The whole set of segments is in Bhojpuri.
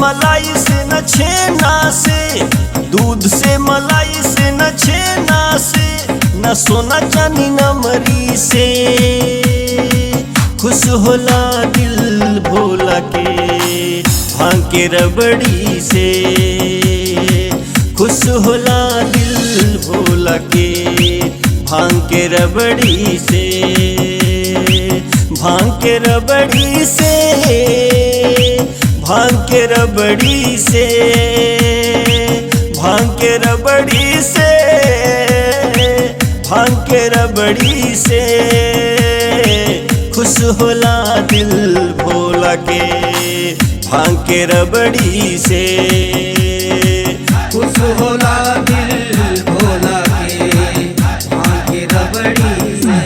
मलाई से न छेना से, दूध से मलाई से न छेना से, न सोना चांदी न मरी से। खुश होला दिल भोला के भांग के रबड़ी से, खुश होला दिल भोला के भांग के रबड़ी से, भांग के रबड़ी से, भांग के रबड़ी से, भांग के रबड़ी से, भांग के रबड़ी से। खुश होला दिल भोला के भांग के रबड़ी से, खुश होला दिल भोला के भांग के रबड़ी से।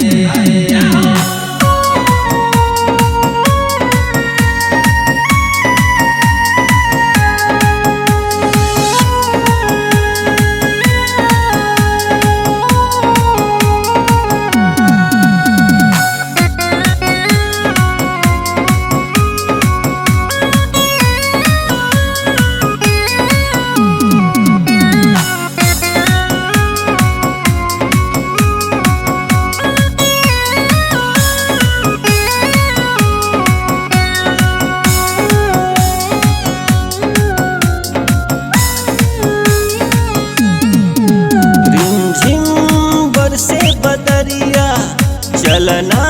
चलना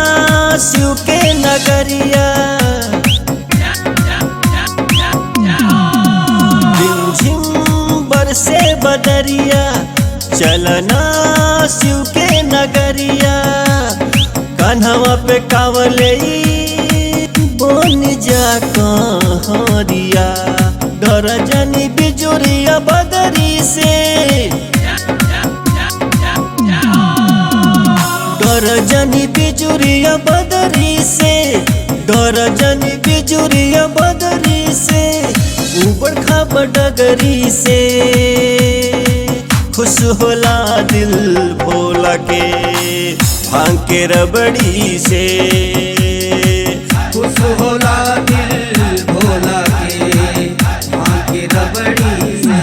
शिव के नगरिया, रिमझिम बरसे बदरिया, चलना शिव के नगरिया। कान्हवा पे कावले बन जा कहरिया, डर जनी बिजुरिया बदरी से, डर जनी बिजुरिया बदरी से, डर जनी बिजुरिया बदरी से, ऊबड़ खाबड़ डगरी से। खुश होला दिल भोला के भांग के रबड़ी से, खुश होला दिल भोला के भांग के रबड़ी से।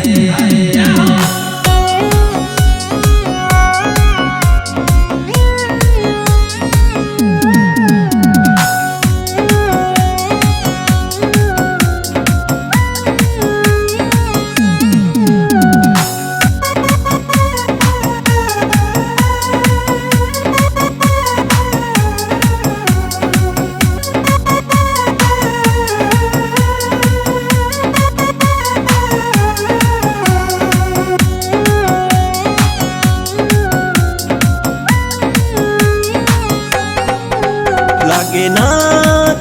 लागे ना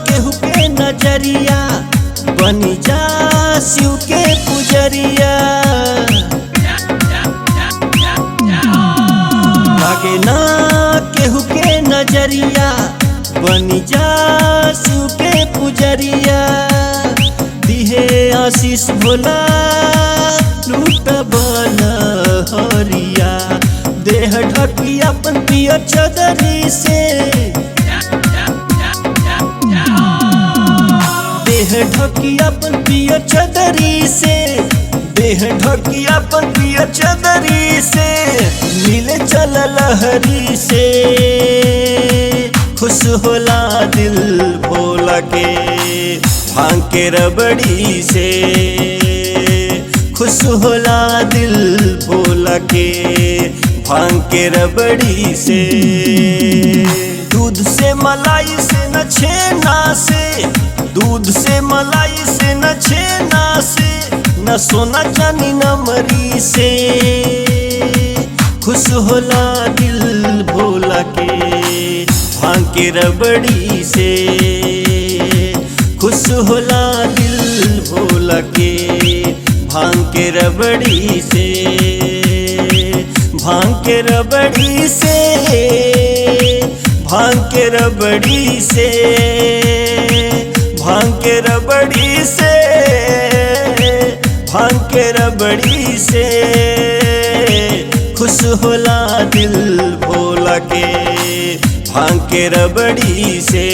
केहू के नजरिया, बनी जा शिव के पुजरिया। लागे ना केहू के नजरिया, बनी जा शिव के पुजरिया। दिहे आशीष भोला लूट बल हरिया, देह ढकी अपन पिया चदरी से, देह ढकी अपन पिया चदरी से, देह ढकी अपन पिया चदरी से। मिले चल लहरी से, खुश होला दिल भोला के भांग के रबड़ी से, खुश होला दिल भोला के भांग के रबड़ी से। दूध से मलाई से न छेना से, दूध से मलाई से न छेना से, न सोना चांदी न मरी से। खुश होला दिल भोला के भांग के रबड़ी से, खुश होला दिल भोला के भांग के रबड़ी से, भांग के रबड़ी से, भांग के रबड़ी से, भांग के रबड़ी से, भांग के रबड़ी से। खुश होला दिल भोला के भांग के रबड़ी से।